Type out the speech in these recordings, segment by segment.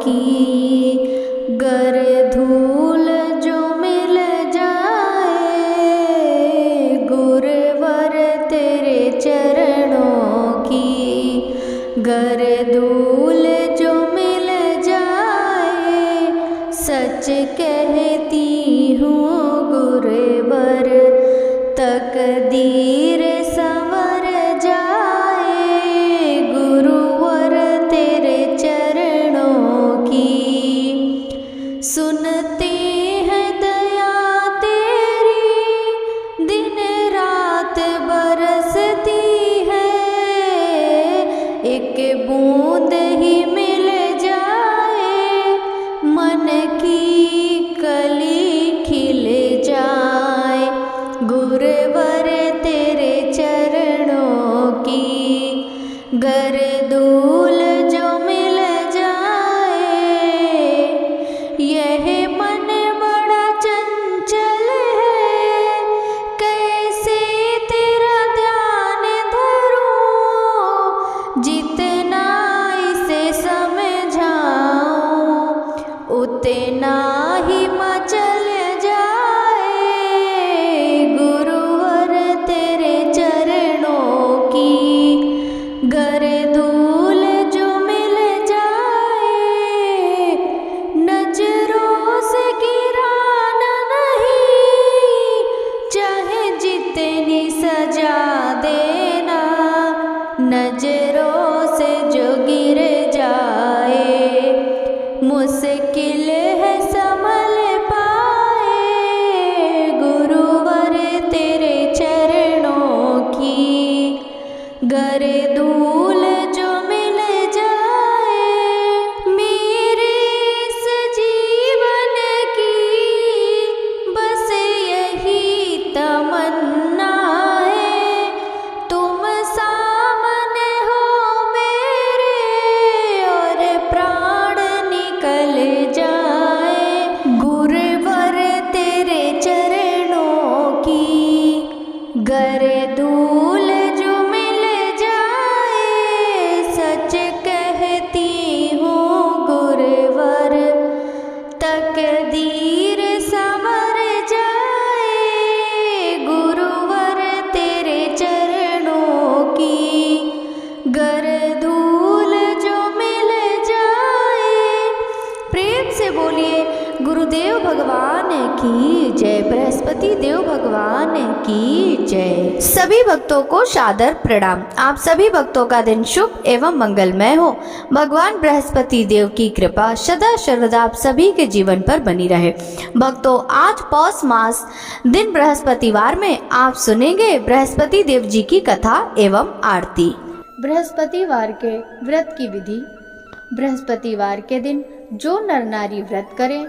की। गर धूल जो मिल जाए गुरुवर तेरे चरणों की। गर धूल जो मिल जाए सच कहती हूँ गुरुवर तकदीर संवर जाए गुरुवर तेरे चरणों की। सुनते हैं दया तेरी दिन रात बरसती है। एक बूंद ही मिल जाए मन की कली खिल जाए गुरुवर तेरे चरणों की। गर धूल जो मिल जाए यह मन बड़ा चंचल है। कैसे तेरा ध्यान धरूं जितना इसे समझाऊं उतना ही मचल जाए गुरुवर तेरे चरणों की। गर धूल जो मिल जाए नजरों से गिराना नहीं चाहे जितनी सजा देना। नजरों से जो गिर जाए मुश्किल है संभल पाए गुरुवर तेरे चरणों की। गर धूल जो मिल जाए मेरे इस जीवन की बस यही तमन्ना है। तुम सामने हो मेरे और प्राण निकल जाए गुरुवर तेरे चरणों की। गर धूल जो मिल जाए सच कहती हूँ गुरुवर तकदीर संवर जाए गुरुवर तेरे चरणों की। गर धूल जो मिल जाए। प्रेम से बोलिए गुरुदेव भगवान की जय, बृहस्पति देव भगवान की जय। सभी भक्तों को सादर प्रणाम। आप सभी भक्तों का दिन शुभ एवं मंगलमय हो। भगवान बृहस्पति देव की कृपा सदा सर्वदा आप सभी के जीवन पर बनी रहे। भक्तों, आज पौष मास दिन बृहस्पतिवार में आप सुनेंगे बृहस्पति देव जी की कथा एवं आरती। बृहस्पतिवार के व्रत की विधि। बृहस्पतिवार के दिन जो नर नारी व्रत करें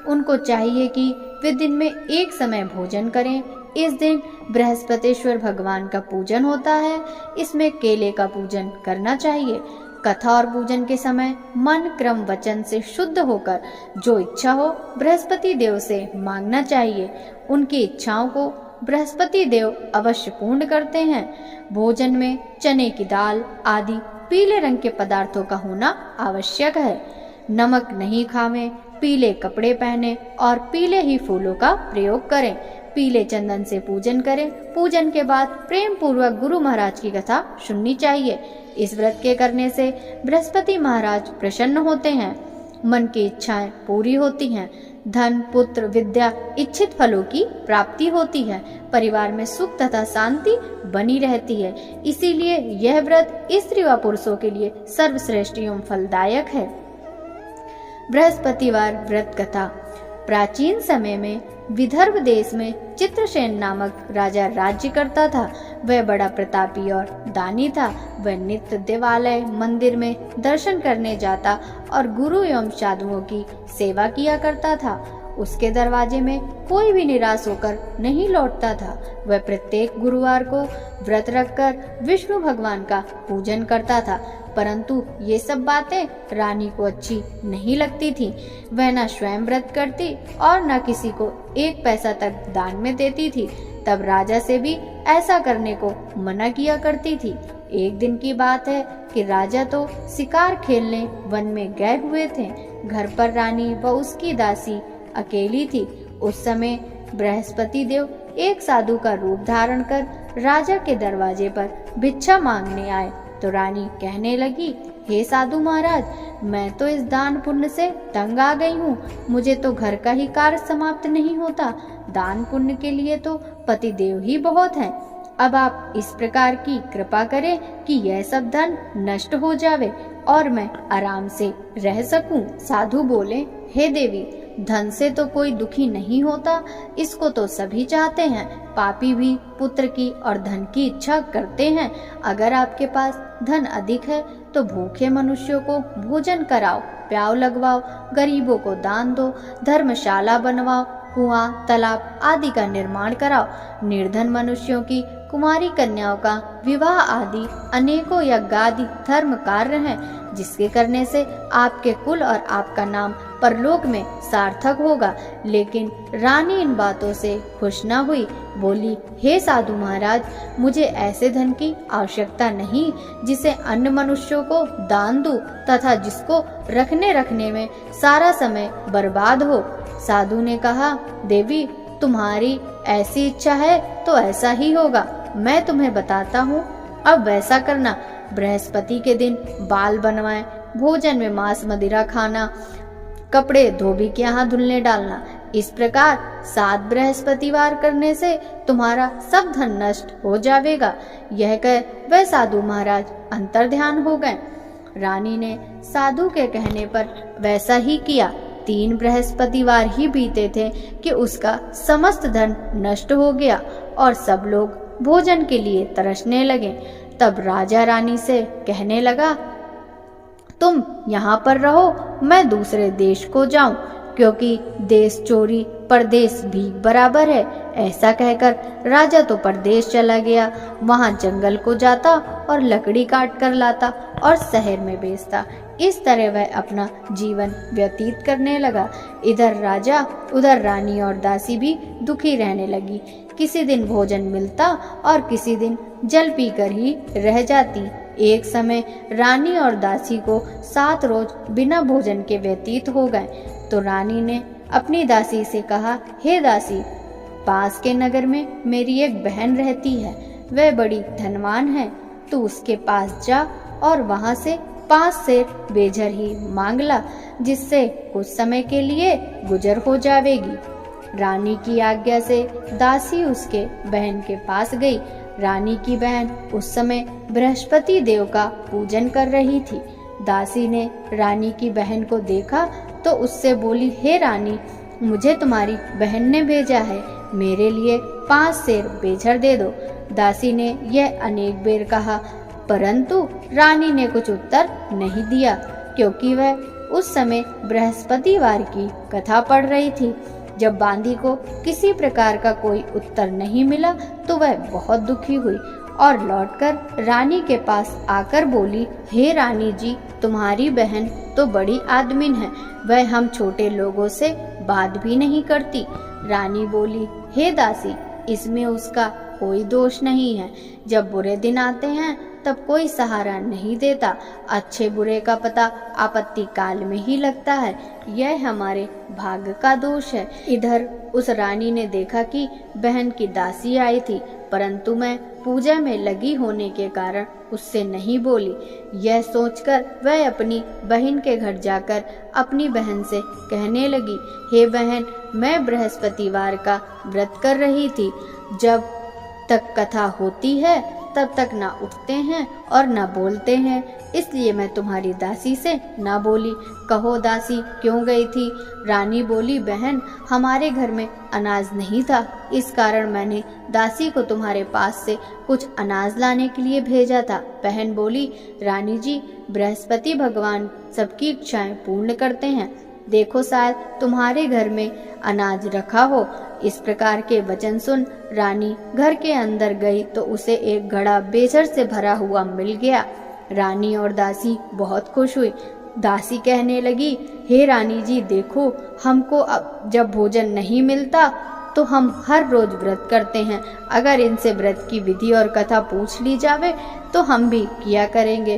उनको चाहिए कि वे दिन में एक समय भोजन करें। इस दिन बृहस्पतिश्वर भगवान का पूजन होता है। इसमें केले का पूजन करना चाहिए। कथा और पूजन के समय मन क्रम वचन से शुद्ध होकर जो इच्छा हो बृहस्पति देव से मांगना चाहिए। उनकी इच्छाओं को बृहस्पति देव अवश्य पूर्ण करते हैं। भोजन में चने की दाल आदि पीले रंग के पदार्थों का होना आवश्यक है। नमक नहीं खावें, पीले कपड़े पहने और पीले ही फूलों का प्रयोग करें। पीले चंदन से पूजन करें। पूजन के बाद प्रेम पूर्वक गुरु महाराज की कथा सुननी चाहिए। इस व्रत के करने से बृहस्पति महाराज प्रसन्न होते हैं। मन की इच्छाएं पूरी होती हैं। धन, पुत्र, विद्या, इच्छित फलों की प्राप्ति होती है। परिवार में सुख तथा शांति बनी रहती है। इसीलिए यह व्रत स्त्री व पुरुषों के लिए सर्वश्रेष्ठ एवं फलदायक है। बृहस्पतिवार व्रत कथा। प्राचीन समय में विदर्भ देश में चित्रसेन नामक राजा राज्य करता था। वह बड़ा प्रतापी और दानी था। वह नित्य देवालय मंदिर में दर्शन करने जाता और गुरु एवं साधुओं की सेवा किया करता था। उसके दरवाजे में कोई भी निराश होकर नहीं लौटता था। वह प्रत्येक गुरुवार को व्रत रखकर विष्णु भगवान का पूजन करता था। परंतु ये सब बातें रानी को अच्छी नहीं लगती थी। वह न स्वयं व्रत करती और न किसी को एक पैसा तक दान में देती थी। तब राजा से भी ऐसा करने को मना किया करती थी। एक दिन की बात है कि राजा तो शिकार खेलने वन में गए हुए थे। घर पर रानी व उसकी दासी अकेली थी। उस समय बृहस्पति देव एक साधु का रूप धारण कर राजा के दरवाजे पर भिक्षा मांगने आए। तो रानी कहने लगी, हे साधु महाराज, मैं तो इस दान पुण्य से तंग आ गई हूँ। मुझे तो घर का ही कार्य समाप्त नहीं होता। दान पुण्य के लिए तो पति देव ही बहुत हैं। अब आप इस प्रकार की कृपा करें कि यह सब धन नष्ट हो जावे और मैं आराम से रह सकूं। साधु बोले, हे देवी, धन से तो कोई दुखी नहीं होता, इसको तो सभी चाहते हैं। पापी भी पुत्र की और धन की इच्छा करते हैं। अगर आपके पास धन अधिक है तो भूखे मनुष्यों को भोजन कराओ, प्याव लगवाओ, गरीबों को दान दो, धर्मशाला बनवाओ, कुआं, तालाब आदि का निर्माण कराओ। निर्धन मनुष्यों की कुमारी कन्याओं का विवाह आदि अनेकों यज्ञ आदि धर्म कार्य हैं, जिसके करने से आपके कुल और आपका नाम परलोक में सार्थक होगा। लेकिन रानी इन बातों से खुश न हुई। बोली, हे साधु महाराज, मुझे ऐसे धन की आवश्यकता नहीं जिसे अन्य मनुष्यों को दान दूं तथा जिसको रखने में सारा समय बर्बाद हो। साधु ने कहा, देवी, तुम्हारी ऐसी इच्छा है तो ऐसा ही होगा। मैं तुम्हें बताता हूँ, अब वैसा करना। बृहस्पति के दिन बाल बनवाएं, भोजन में मांस मदिरा खाना, कपड़े धोबी के यहाँ धुलने डालना। इस प्रकार 7 बृहस्पतिवार करने से तुम्हारा सब धन नष्ट हो जाएगा। यह कह वह साधु महाराज अंतर्ध्यान हो गए। रानी ने साधु के कहने पर वैसा ही किया। 3 बृहस्पतिवार ही बीते थे कि उसका समस्त धन नष्ट हो गया और सब लोग भोजन के लिए तरसने लगे। तब राजा रानी से कहने लगा, तुम यहाँ पर रहो, मैं दूसरे देश को जाऊं, क्योंकि देश चोरी परदेश भी बराबर है। ऐसा कहकर राजा तो परदेश चला गया। वहाँ जंगल को जाता और लकड़ी काट कर लाता और शहर में बेचता। इस तरह वह अपना जीवन व्यतीत करने लगा। इधर राजा उधर रानी और दासी भी दुखी रहने लगी। किसी दिन भोजन मिलता और किसी दिन जल पीकर ही रह जाती। एक समय रानी और दासी को 7 रोज बिना भोजन के व्यतीत हो गए। तो रानी ने अपनी दासी से कहा, हे दासी, पास के नगर में मेरी एक बहन रहती है, वह बड़ी धनवान है। तू उसके पास जा और वहां से 5 सेर बेझर ही मांग ला, जिससे कुछ समय के लिए गुजर हो जाएगी। रानी की आज्ञा से दासी उसके बहन के पास गई। रानी की बहन उस समय बृहस्पति देव का पूजन कर रही थी। दासी ने रानी की बहन को देखा तो उससे बोली, हे रानी, मुझे तुम्हारी बहन ने भेजा है, मेरे लिए 5 सेर बेझर दे दो। दासी ने यह अनेक बेर कहा, परंतु रानी ने कुछ उत्तर नहीं दिया, क्योंकि वह उस समय बृहस्पतिवार की कथा पढ़ रही थी। जब बांदी को किसी प्रकार का कोई उत्तर नहीं मिला तो वह बहुत दुखी हुई और लौटकर रानी के पास आकर बोली, हे रानी जी, तुम्हारी बहन तो बड़ी आदमीन है, वह हम छोटे लोगों से बात भी नहीं करती। रानी बोली, हे दासी, इसमें उसका कोई दोष नहीं है। जब बुरे दिन आते हैं तब कोई सहारा नहीं देता। अच्छे बुरे का पता आपत्ति काल में ही लगता है। यह हमारे भाग्य का दोष है। इधर उस रानी ने देखा कि बहन की दासी आई थी, परंतु मैं पूजा में लगी होने के कारण उससे नहीं बोली। यह सोचकर वह अपनी बहन के घर जाकर अपनी बहन से कहने लगी, हे बहन, मैं बृहस्पतिवार का व्रत कर रही थी। जब तक कथा होती है तब तक ना उठते हैं और ना बोलते हैं, इसलिए मैं तुम्हारी दासी से ना बोली। कहो दासी, क्यों गई थी? रानी बोली, बहन, हमारे घर में अनाज नहीं था, इस कारण मैंने दासी को तुम्हारे पास से कुछ अनाज लाने के लिए भेजा था। बहन बोली, रानी जी, बृहस्पति भगवान सबकी इच्छाएं पूर्ण करते हैं, देखो शायद तुम्हारे घर में अनाज रखा हो। इस प्रकार के वचन सुन रानी घर के अंदर गई तो उसे एक घड़ा बेझर से भरा हुआ मिल गया। रानी और दासी बहुत खुश हुई। दासी कहने लगी, हे रानी जी, देखो, हमको अब जब भोजन नहीं मिलता तो हम हर रोज व्रत करते हैं, अगर इनसे व्रत की विधि और कथा पूछ ली जावे तो हम भी किया करेंगे।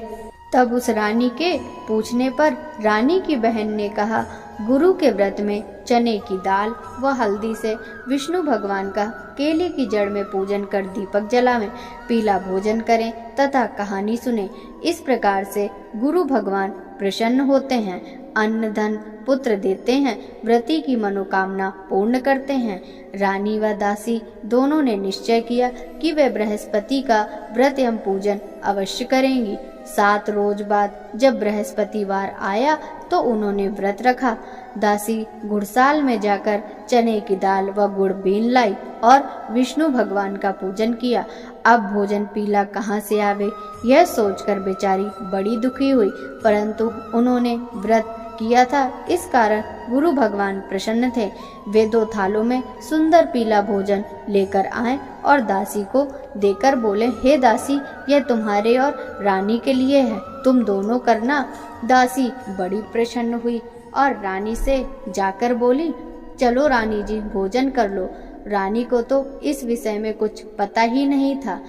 तब उस रानी के पूछने पर रानी की बहन ने कहा, गुरु के व्रत में चने की दाल व हल्दी से विष्णु भगवान का केले की जड़ में पूजन कर दीपक जलावें, पीला भोजन करें तथा कहानी सुने। इस प्रकार से गुरु भगवान प्रसन्न होते हैं, अन्न धन पुत्र देते हैं, व्रती की मनोकामना पूर्ण करते हैं। रानी व दासी दोनों ने निश्चय किया कि वे बृहस्पति का व्रत एवं पूजन अवश्य करेंगी। 7 रोज बाद जब बृहस्पतिवार आया तो उन्होंने व्रत रखा। दासी गुड़साल में जाकर चने की दाल व गुड़ बीन लाई और विष्णु भगवान का पूजन किया। अब भोजन पीला कहाँ से आवे, यह सोचकर बेचारी बड़ी दुखी हुई, परंतु उन्होंने व्रत किया था, इस कारण गुरु भगवान प्रसन्न थे। वे 2 थालों में सुंदर पीला भोजन लेकर आए और दासी को देकर बोले, हे दासी, यह तुम्हारे और रानी के लिए है, तुम दोनों करना। दासी बड़ी प्रसन्न हुई और रानी से जाकर बोली, चलो रानी जी भोजन कर लो। रानी को तो इस विषय में कुछ पता ही नहीं था,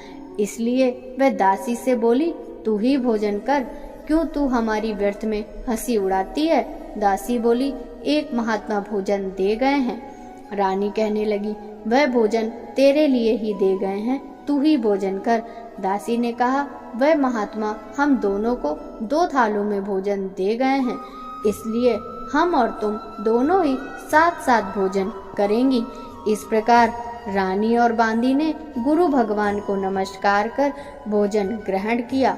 इसलिए वह दासी से बोली, तू ही भोजन कर, क्यों तू हमारी व्यर्थ में हंसी उड़ाती है। दासी बोली, एक महात्मा भोजन दे गए हैं। रानी कहने लगी, वह भोजन तेरे लिए ही दे गए हैं, तू ही भोजन कर। दासी ने कहा, वह महात्मा हम दोनों को 2 थालों में भोजन दे गए हैं, इसलिए हम और तुम दोनों ही साथ साथ भोजन करेंगी। इस प्रकार रानी और बांदी ने गुरु भगवान को नमस्कार कर भोजन ग्रहण किया।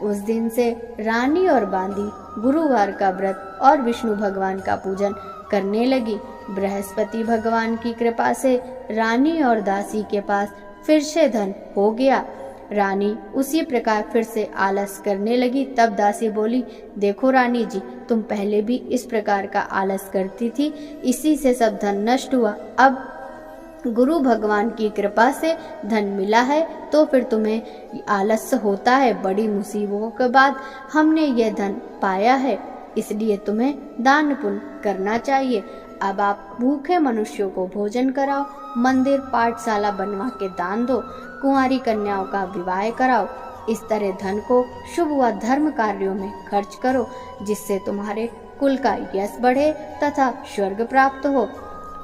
उस दिन से रानी और बांदी गुरुवार का व्रत और विष्णु भगवान का पूजन करने लगी। बृहस्पति भगवान की कृपा से रानी और दासी के पास फिर से धन हो गया। रानी उसी प्रकार फिर से आलस करने लगी। तब दासी बोली, देखो रानी जी, तुम पहले भी इस प्रकार का आलस करती थी, इसी से सब धन नष्ट हुआ। अब गुरु भगवान की कृपा से धन मिला है तो फिर तुम्हें आलस्य होता है। बड़ी मुसीबतों के बाद हमने यह धन पाया है, इसलिए तुम्हें दान पुण्य करना चाहिए। अब आप भूखे मनुष्यों को भोजन कराओ, मंदिर पाठशाला बनवा के दान दो, कुंवारी कन्याओं का विवाह कराओ। इस तरह धन को शुभ व धर्म कार्यों में खर्च करो, जिससे तुम्हारे कुल का यश बढ़े तथा स्वर्ग प्राप्त हो।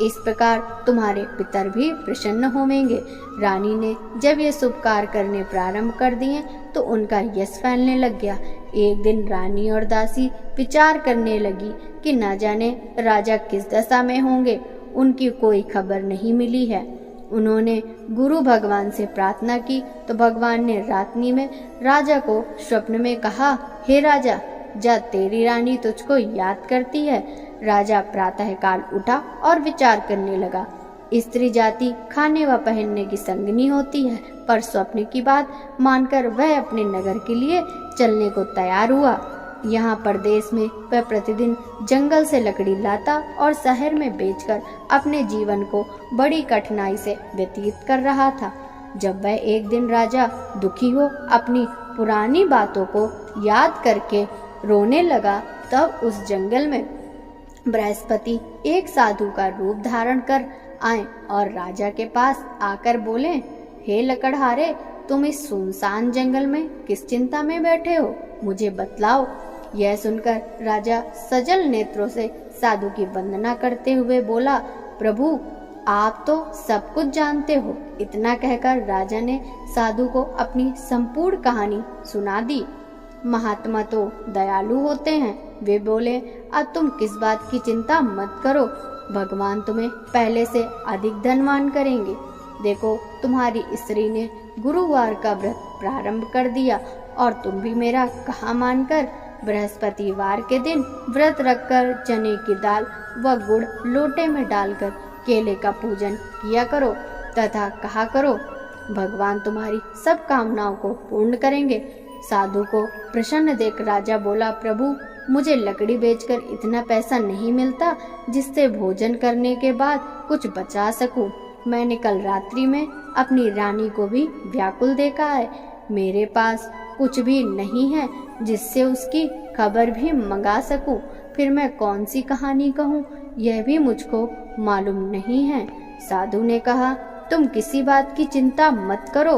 इस प्रकार तुम्हारे पितर भी प्रसन्न होंगे। रानी ने जब ये शुभ कार्य करने प्रारंभ कर दिए तो उनका यश फैलने लग गया। एक दिन रानी और दासी विचार करने लगी कि न जाने राजा किस दशा में होंगे, उनकी कोई खबर नहीं मिली है। उन्होंने गुरु भगवान से प्रार्थना की तो भगवान ने रात्रि में राजा को स्वप्न में कहा, हे राजा, जा तेरी रानी तुझको याद करती है। राजा प्रातःकाल उठा और विचार करने लगा। स्त्री जाति खाने व पहनने की संगनी होती है, पर स्वप्न की बात मानकर वह अपने नगर के लिए चलने को तैयार हुआ। यहाँ परदेश में वह प्रतिदिन जंगल से लकड़ी लाता और शहर में बेचकर अपने जीवन को बड़ी कठिनाई से व्यतीत कर रहा था। जब वह एक दिन राजा दुखी हो अपनी पुरानी बातों को याद करके रोने लगा, तब उस जंगल में बृहस्पति एक साधु का रूप धारण कर आए और राजा के पास आकर बोले, हे लकड़हारे, तुम इस सुनसान जंगल में किस चिंता में बैठे हो, मुझे बतलाओ। यह सुनकर राजा सजल नेत्रों से साधु की वंदना करते हुए बोला, प्रभु आप तो सब कुछ जानते हो। इतना कहकर राजा ने साधु को अपनी संपूर्ण कहानी सुना दी। महात्मा तो दयालु होते हैं, वे बोले, अब तुम किस बात की चिंता मत करो, भगवान तुम्हें पहले से अधिक धनवान करेंगे। देखो तुम्हारी स्त्री ने गुरुवार का व्रत प्रारंभ कर दिया और तुम भी मेरा कहा मानकर बृहस्पतिवार के दिन व्रत रखकर चने की दाल व गुड़ लोटे में डालकर केले का पूजन किया करो तथा कहा करो, भगवान तुम्हारी सब कामनाओं को पूर्ण करेंगे। साधु को प्रसन्न देख राजा बोला, प्रभु मुझे लकड़ी बेचकर इतना पैसा नहीं मिलता जिससे भोजन करने के बाद कुछ बचा सकूं। मैंने कल रात्रि में अपनी रानी को भी व्याकुल देखा है। मेरे पास कुछ भी नहीं है जिससे उसकी खबर भी मंगा सकूं। फिर मैं कौन सी कहानी कहूं, यह भी मुझको मालूम नहीं है। साधु ने कहा, तुम किसी बात की चिंता मत करो।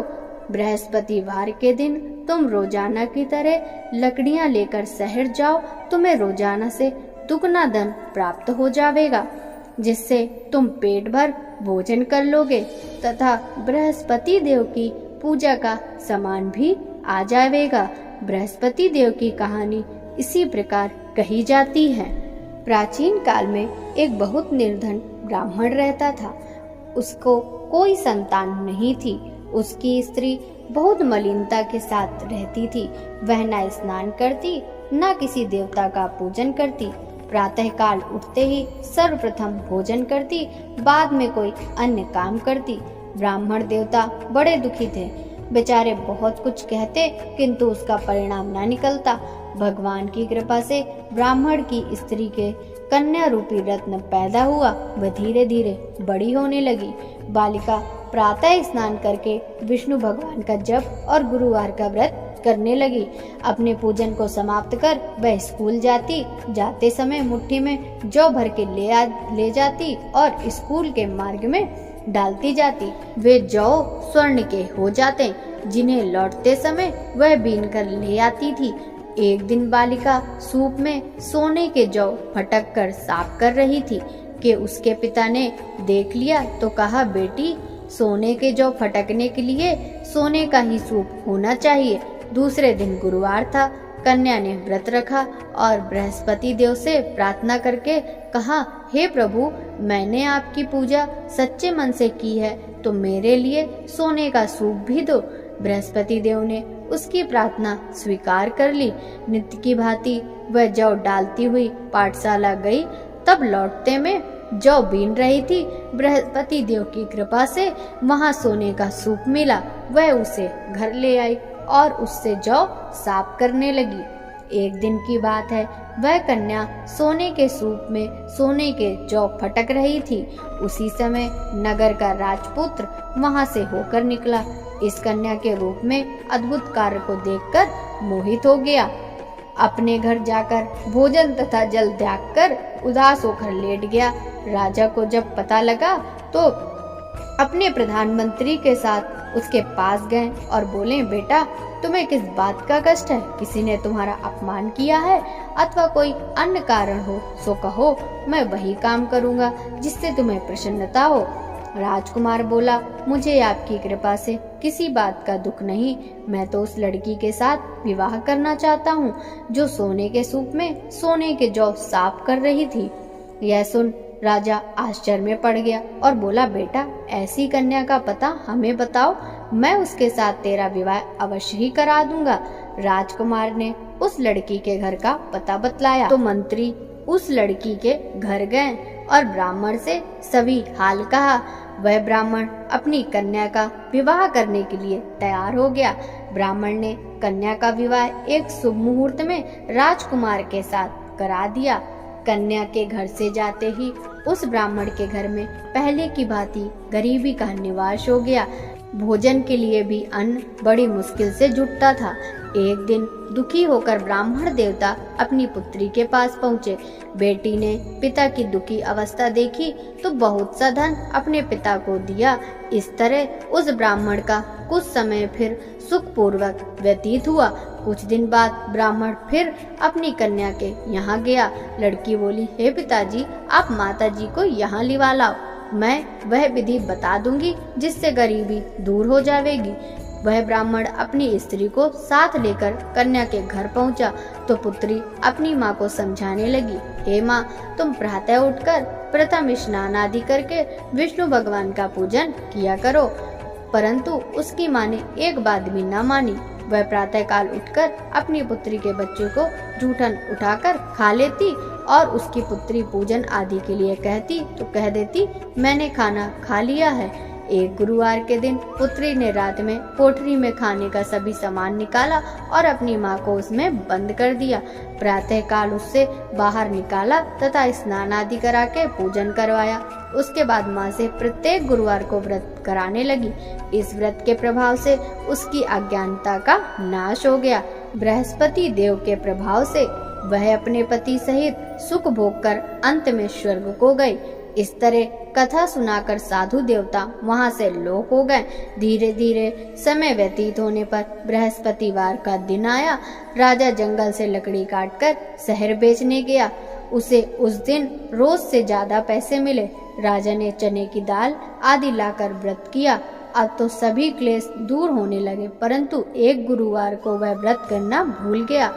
बृहस्पतिवार के दिन तुम रोजाना की तरह लकड़ियां लेकर शहर जाओ। तुम्हें रोजाना से दुगना धन प्राप्त हो जाएगा, जिससे तुम पेट भर भोजन कर लोगे तथा बृहस्पति देव की पूजा का सामान भी आ जाएगा। बृहस्पति देव की कहानी इसी प्रकार कही जाती है। प्राचीन काल में एक बहुत निर्धन ब्राह्मण रहता था। उसको कोई संतान नहीं थी। उसकी स्त्री बहुत मलिनता के साथ रहती थी। वह न स्नान करती, न किसी देवता का पूजन करती। प्रातः काल उठते ही सर्वप्रथम भोजन करती, बाद में कोई अन्य काम करती। ब्राह्मण देवता बड़े दुखी थे। बेचारे बहुत कुछ कहते, किंतु उसका परिणाम न निकलता। भगवान की कृपा से ब्राह्मण की स्त्री के कन्या रूपी रत्न पैदा हुआ। वह धीरे धीरे बड़ी होने लगी। बालिका प्रातः स्नान करके विष्णु भगवान का जप और गुरुवार का व्रत करने लगी। अपने पूजन को समाप्त कर वह स्कूल जाती। जाते समय मुट्ठी में जौ भर के ले जाती और स्कूल के मार्ग में डालती जाती। वे जौ स्वर्ण के हो जाते, जिन्हें लौटते समय वह बीन कर ले आती थी। एक दिन बालिका सूप में सोने के जौ फटक कर साफ कर रही थी कि उसके पिता ने देख लिया तो कहा, बेटी, सोने के जौ फटकने के लिए सोने का ही सूप होना चाहिए। दूसरे दिन गुरुवार था। कन्या ने व्रत रखा और बृहस्पति देव से प्रार्थना करके कहा, हे प्रभु, मैंने आपकी पूजा सच्चे मन से की है, तो मेरे लिए सोने का सूप भी दो। बृहस्पति देव ने उसकी प्रार्थना स्वीकार कर ली। नित्य की भांति वह जौ डालती हुई पाठशाला गई। तब लौटते में जौ बीन रही थी। बृहस्पति देव की कृपा से वहां सोने का सूप मिला। वह उसे घर ले आई और उससे जौ साफ करने लगी। एक दिन की बात है, वह कन्या सोने के सूप में सोने के जौ फटक रही थी। उसी समय नगर का राजपुत्र वहां से होकर निकला। इस कन्या के रूप में अद्भुत कार्य को देखकर मोहित हो गया। अपने घर जाकर भोजन तथा जल त्याग कर उदास होकर लेट गया। राजा को जब पता लगा तो अपने प्रधानमंत्री के साथ उसके पास गए और बोले, बेटा, तुम्हें किस बात का कष्ट है? किसी ने तुम्हारा अपमान किया है अथवा कोई अन्य कारण हो सो कहो, मैं वही काम करूंगा जिससे तुम्हें प्रसन्नता हो। राजकुमार बोला, मुझे आपकी कृपा से किसी बात का दुख नहीं। मैं तो उस लड़की के साथ विवाह करना चाहता हूँ जो सोने के सूप में सोने के जौ साफ कर रही थी। यह सुन राजा आश्चर्य में पड़ गया और बोला, बेटा, ऐसी कन्या का पता हमें बताओ, मैं उसके साथ तेरा विवाह अवश्य ही करा दूंगा। राजकुमार ने उस लड़की के घर का पता बतलाया तो मंत्री उस लड़की के घर गए और ब्राह्मण से सभी हाल कहा। वह ब्राह्मण अपनी कन्या का विवाह करने के लिए तैयार हो गया। ब्राह्मण ने कन्या का विवाह एक शुभ मुहूर्त में राजकुमार के साथ करा दिया। कन्या के घर से जाते ही उस ब्राह्मण के घर में पहले की भांति गरीबी का निवास हो गया। भोजन के लिए भी अन्न बड़ी मुश्किल से जुटता था। एक दिन दुखी होकर ब्राह्मण देवता अपनी पुत्री के पास पहुँचे। बेटी ने पिता की दुखी अवस्था देखी तो बहुत सा धन अपने पिता को दिया। इस तरह उस ब्राह्मण का कुछ समय फिर सुखपूर्वक व्यतीत हुआ। कुछ दिन बाद ब्राह्मण फिर अपनी कन्या के यहाँ गया। लड़की बोली, हे पिताजी, आप माताजी को यहाँ लिवा लाओ, मैं वह विधि बता दूंगी जिससे गरीबी दूर हो जाएगी। वह ब्राह्मण अपनी स्त्री को साथ लेकर कन्या के घर पहुंचा तो पुत्री अपनी माँ को समझाने लगी, हे माँ, तुम प्रातः उठकर प्रथम स्नान आदि करके विष्णु भगवान का पूजन किया करो। परंतु उसकी माँ ने एक बात भी न मानी। वह प्रातः काल उठकर अपनी पुत्री के बच्चे को जूठन उठाकर खा लेती और उसकी पुत्री पूजन आदि के लिए कहती तो कह देती, मैंने खाना खा लिया है। एक गुरुवार के दिन पुत्री ने रात में कोठरी में खाने का सभी सामान निकाला और अपनी माँ को उसमें बंद कर दिया। प्रातः काल उससे बाहर निकाला तथा स्नान आदि करा के पूजन करवाया। उसके बाद माँ से प्रत्येक गुरुवार को व्रत कराने लगी। इस व्रत के प्रभाव से उसकी अज्ञानता का नाश हो गया। बृहस्पति देव के प्रभाव से वह अपने पति सहित सुख भोग कर अंत में स्वर्ग को गई। इस तरह कथा सुनाकर साधु देवता वहां से लोप हो गए। धीरे धीरे समय व्यतीत होने पर बृहस्पतिवार का दिन आया। राजा जंगल से लकड़ी काटकर शहर बेचने गया। उसे उस दिन रोज से ज्यादा पैसे मिले। राजा ने चने की दाल आदि लाकर व्रत किया। अब तो सभी क्लेश दूर होने लगे, परंतु एक गुरुवार को वह व्रत करना भूल गया।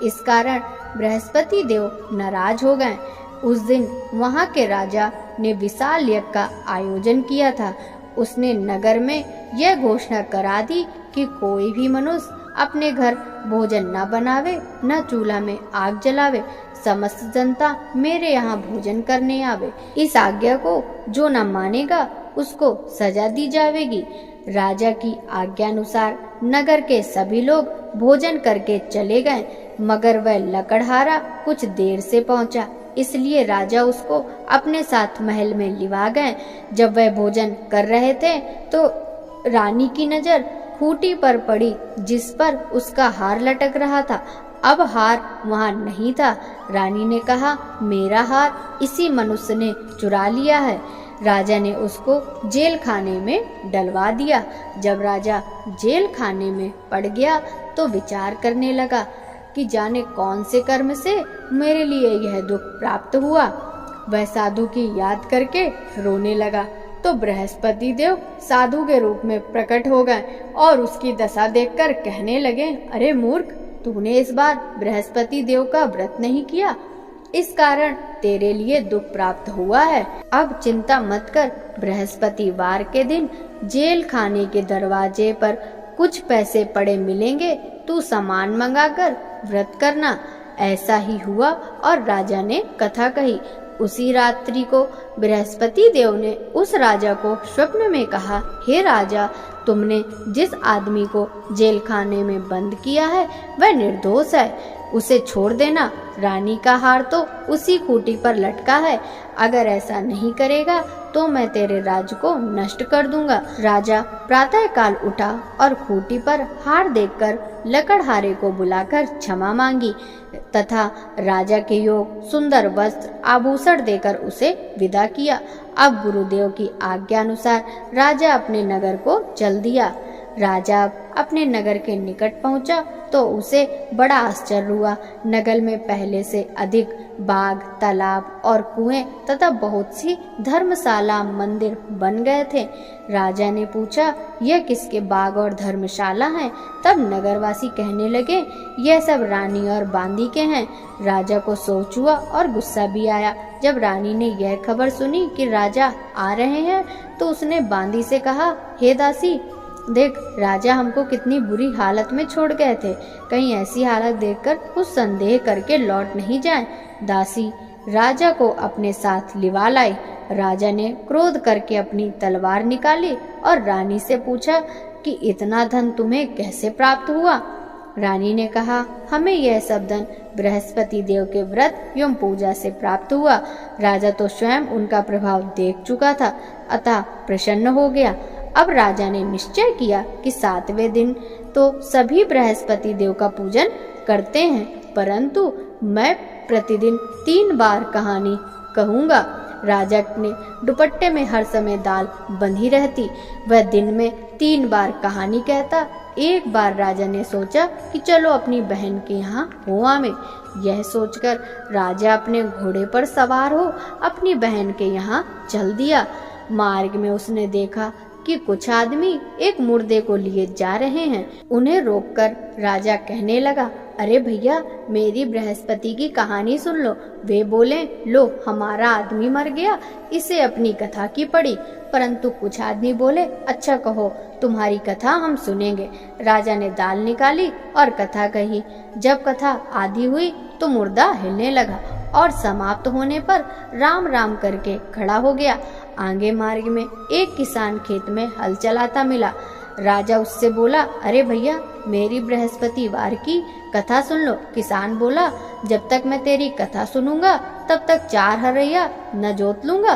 इस कारण बृहस्पति देव नाराज हो गए। उस दिन वहां के राजा ने विशाल यज्ञ का आयोजन किया था। उसने नगर में यह घोषणा करा दी कि कोई भी मनुष्य अपने घर भोजन न बनावे, न चूल्हा में आग जलावे। समस्त जनता मेरे यहाँ भोजन करने आवे। इस आज्ञा को जो न मानेगा उसको सजा दी जाएगी। राजा की आज्ञानुसार नगर के सभी लोग भोजन करके चले गए, मगर वह लकड़हारा कुछ देर से पहुंचा, इसलिए राजा उसको अपने साथ महल में लिवा गए। जब वह भोजन कर रहे थे तो रानी की नजर खूंटी पर पड़ी, जिस पर उसका हार लटक रहा था। अब हार वहां नहीं था। रानी ने कहा, मेरा हार इसी मनुष्य ने चुरा लिया है। राजा ने उसको जेल खाने में डलवा दिया। जब राजा जेल खाने में पड़ गया तो विचार करने लगा कि जाने कौन से कर्म से मेरे लिए यह दुख प्राप्त हुआ। वह साधु की याद करके रोने लगा तो बृहस्पति देव साधु के रूप में प्रकट हो गए और उसकी दशा देखकर कहने लगे, अरे मूर्ख, तूने इस बार बृहस्पति देव का व्रत नहीं किया, इस कारण तेरे लिए दुख प्राप्त हुआ है। अब चिंता मत कर। बृहस्पतिवार के दिन जेल खाने के दरवाजे पर कुछ पैसे पड़े मिलेंगे, तू सामान मंगाकर व्रत करना। ऐसा ही हुआ और राजा ने कथा कही। उसी रात्रि को बृहस्पति देव ने उस राजा को स्वप्न में कहा, हे राजा, तुमने जिस आदमी को जेल खाने में बंद किया है वह निर्दोष है, उसे छोड़ देना। रानी का हार तो उसी खूंटी पर लटका है। अगर ऐसा नहीं करेगा तो मैं तेरे राज्य को नष्ट कर दूंगा। राजा प्रातः काल उठा और खूंटी पर हार देखकर लकड़हारे को बुलाकर क्षमा मांगी तथा राजा के योग सुंदर वस्त्र आभूषण देकर उसे विदा किया। अब गुरुदेव की आज्ञा अनुसार राजा अपने नगर को चल दिया। राजा अपने नगर के निकट पहुंचा तो उसे बड़ा आश्चर्य हुआ। नगर में पहले से अधिक बाग, तालाब और कुएं तथा बहुत सी धर्मशाला, मंदिर बन गए थे। राजा ने पूछा, यह किसके बाग और धर्मशाला हैं? तब नगरवासी कहने लगे, यह सब रानी और बांदी के हैं। राजा को सोच हुआ और गुस्सा भी आया। जब रानी ने यह खबर सुनी कि राजा आ रहे हैं तो उसने बांदी से कहा, हे दासी, देख, राजा हमको कितनी बुरी हालत में छोड़ गए थे, कहीं ऐसी हालत देखकर कुछ संदेह करके लौट नहीं जाए। दासी राजा को अपने साथ लिवा लाई। राजा ने क्रोध करके अपनी तलवार निकाली और रानी से पूछा कि इतना धन तुम्हें कैसे प्राप्त हुआ? रानी ने कहा, हमें यह सब धन बृहस्पति देव के व्रत एवं पूजा से प्राप्त हुआ। राजा तो स्वयं उनका प्रभाव देख चुका था, अतः प्रसन्न हो गया। अब राजा ने निश्चय किया कि 7वें दिन तो सभी बृहस्पति देव का पूजन करते हैं, परंतु मैं प्रतिदिन 3 बार कहानी कहूँगा। राजा ने दुपट्टे में हर समय दाल बंधी रहती। वह दिन में 3 बार कहानी कहता। एक बार राजा ने सोचा कि चलो अपनी बहन के यहाँ हो आवे। यह सोचकर राजा अपने घोड़े पर सवार हो अपनी बहन के यहाँ चल दिया। मार्ग में उसने देखा कि कुछ आदमी एक मुर्दे को लिए जा रहे हैं। उन्हें रोककर राजा कहने लगा, अरे भैया, मेरी बृहस्पति की कहानी सुन लो। वे बोले, लो, हमारा आदमी मर गया, इसे अपनी कथा की पड़ी। परंतु कुछ आदमी बोले, अच्छा कहो, तुम्हारी कथा हम सुनेंगे। राजा ने दाल निकाली और कथा कही। जब कथा आधी हुई तो मुर्दा हिलने लगा और समाप्त होने पर राम राम करके खड़ा हो गया। आगे मार्ग में एक किसान खेत में हल चलाता मिला। राजा उससे बोला, अरे भैया, मेरी बृहस्पतिवार की कथा सुन लो। किसान बोला, जब तक मैं तेरी कथा सुनूंगा तब तक 4 हरैया न जोत लूंगा।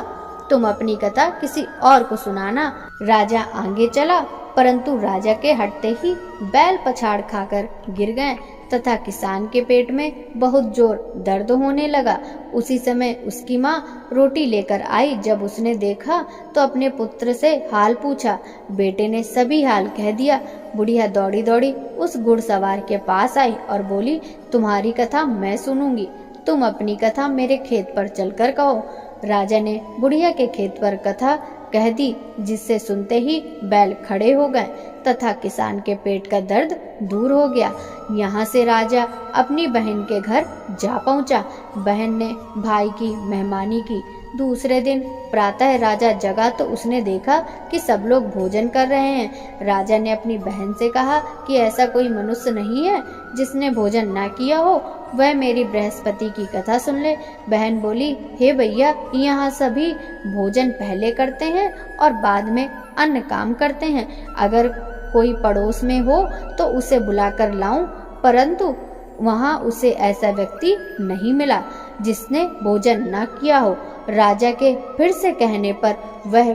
तुम अपनी कथा किसी और को सुनाना। राजा आगे चला, परंतु राजा के हटते ही बैल पछाड़ खाकर गिर गए तथा किसान के पेट में बहुत जोर दर्द होने लगा। उसी समय उसकी माँ रोटी लेकर आई। जब उसने देखा तो अपने पुत्र से हाल पूछा। बेटे ने सभी हाल कह दिया। बुढ़िया दौड़ी दौड़ी उस घुड़सवार के पास आई और बोली, तुम्हारी कथा मैं सुनूंगी, तुम अपनी कथा मेरे खेत पर चलकर कहो। राजा ने बुढ़िया के खेत पर कथा कह दी, जिससे सुनते ही बैल खड़े हो गए तथा किसान के पेट का दर्द दूर हो गया। यहाँ से राजा अपनी बहन के घर जा पहुँचा। बहन ने भाई की मेहमानी की। दूसरे दिन प्रातः राजा जगा तो उसने देखा कि सब लोग भोजन कर रहे हैं। राजा ने अपनी बहन से कहा कि ऐसा कोई मनुष्य नहीं है जिसने भोजन ना किया हो, वह मेरी बृहस्पति की कथा सुन ले। बहन बोली, हे भैया, यहाँ सभी भोजन पहले करते हैं और बाद में अन्य काम करते हैं। अगर कोई पड़ोस में हो तो उसे बुलाकर लाऊं, परंतु वहाँ उसे ऐसा व्यक्ति नहीं मिला जिसने भोजन न किया हो। राजा के फिर से कहने पर वह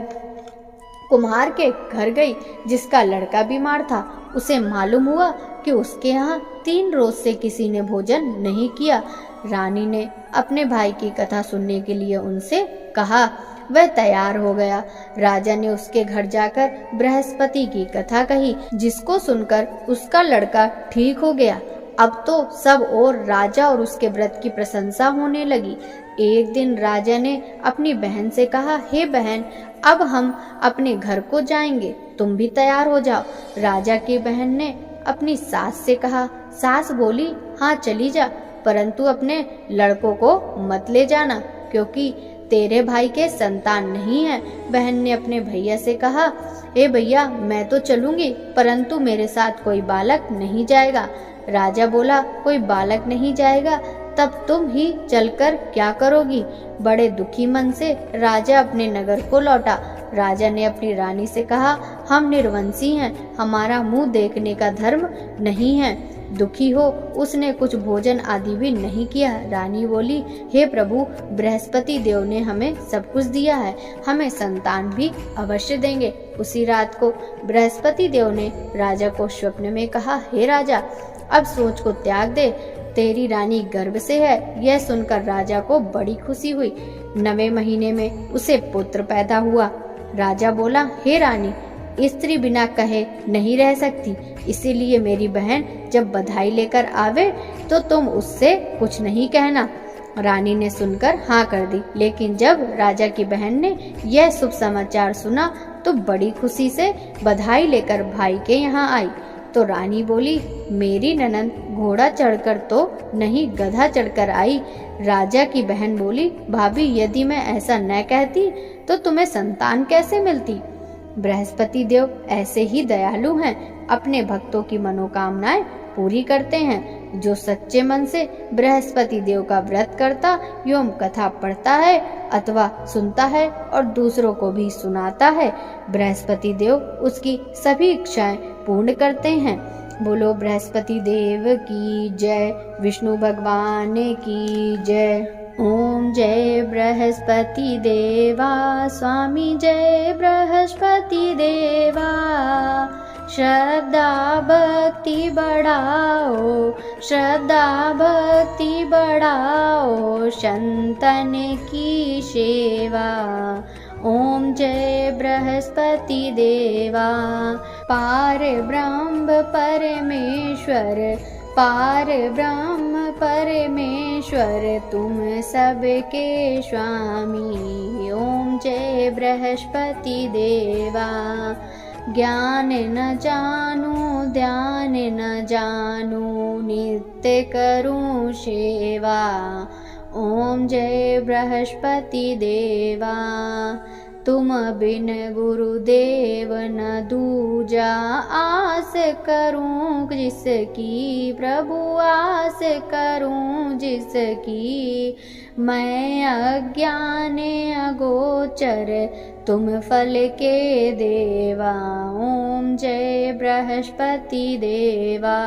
कुम्हार के घर गई, जिसका लड़का बीमार था। उसे मालूम हुआ कि उसके यहाँ 3 रोज से किसी ने भोजन नहीं किया। रानी ने अपने भाई की कथा सुनने के लिए उनसे कहा। वह तैयार हो गया। राजा ने उसके घर जाकर बृहस्पति की कथा कही, जिसको सुनकर उसका लड़का ठीक हो गया। अब तो सब और राजा और उसके व्रत की प्रशंसा होने लगी। एक दिन राजा ने अपनी बहन से कहा, हे बहन, अब हम अपने घर को जाएंगे, तुम भी तैयार हो जाओ। राजा की बहन ने अपनी सास से कहा। सास बोली, हाँ चली जा, परंतु अपने लड़कों को मत ले जाना, क्योंकि तेरे भाई के संतान नहीं है। बहन ने अपने भैया से कहा, हे भैया, मैं तो चलूंगी, परंतु मेरे साथ कोई बालक नहीं जाएगा। राजा बोला, कोई बालक नहीं जाएगा, तब तुम ही चलकर क्या करोगी? बड़े दुखी मन से राजा अपने नगर को लौटा। राजा ने अपनी रानी से कहा, हम निर्वंशी हैं, हमारा मुंह देखने का धर्म नहीं है। दुखी हो उसने कुछ भोजन आदि भी नहीं किया। रानी बोली, हे प्रभु, बृहस्पति देव ने हमें सब कुछ दिया है, हमें संतान भी अवश्य देंगे। उसी रात को बृहस्पति देव ने राजा को स्वप्न में कहा, हे राजा, अब सोच को त्याग दे, तेरी रानी गर्भ से है। यह सुनकर राजा को बड़ी खुशी हुई। 9वें महीने में उसे पुत्र पैदा हुआ। राजा बोला, हे रानी, स्त्री बिना कहे नहीं रह सकती, इसीलिए मेरी बहन जब बधाई लेकर आवे तो तुम उससे कुछ नहीं कहना। रानी ने सुनकर हाँ कर दी, लेकिन जब राजा की बहन ने यह शुभ समाचार सुना तो बड़ी खुशी से बधाई लेकर भाई के यहाँ आई। तो रानी बोली, मेरी ननंद घोड़ा चढ़कर तो नहीं, गधा चढ़कर आई। राजा की बहन बोली, भाभी, यदि मैं ऐसा न कहती तो तुम्हें संतान कैसे मिलती? बृहस्पति देव ऐसे ही दयालु हैं, अपने भक्तों की मनोकामनाएं पूरी करते हैं। जो सच्चे मन से बृहस्पति देव का व्रत करता एवं कथा पढ़ता है अथवा सुनता है और दूसरों को भी सुनाता है, बृहस्पति देव उसकी सभी इच्छाएं पूर्ण करते हैं। बोलो बृहस्पति देव की जय, विष्णु भगवान की जय। ओम जय बृहस्पति देवा, स्वामी जय बृहस्पति देवा। श्रद्धा भक्ति बढ़ाओ, श्रद्धा भक्ति बढ़ाओ, संतन की सेवा। ओम जय बृहस्पति देवा। पार ब्रह्म परमेश्वर, पार ब्रह्म परमेश्वर, तुम सबके स्वामी। ओम जय बृहस्पति देवा। ज्ञान न जानू, ध्यान न जानू, नित्य करूं सेवा। ओम जय बृहस्पति देवा। तुम बिन गुरुदेव न दूजा, आस करूं जिसकी, प्रभु आस करूं जिसकी। मैं अज्ञान अगोचर, तुम फल के देवा। ओम जय बृहस्पति देवा।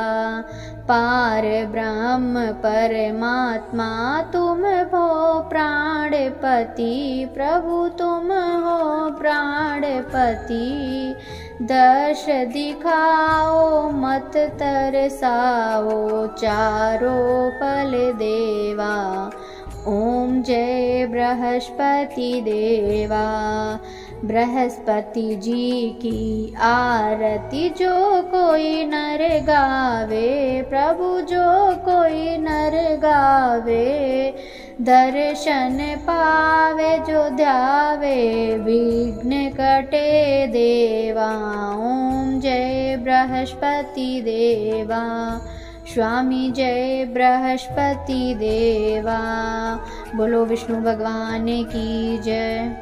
पार ब्रह्म परमात्मा, तुम हो प्राणपति, प्रभु तुम हो प्राणपति। दर्श दिखाओ मत तरसाओ चारों फल देवा। ओम जय बृहस्पति देवा। बृहस्पति जी की आरती जो कोई नर गावे, प्रभु जो कोई नर गावे, दर्शन पावे जो ध्यावे, विघ्न कटे देवा। ओम जय बृहस्पति देवा। स्वामी जय बृहस्पति देवा। बोलो विष्णु भगवान की जय।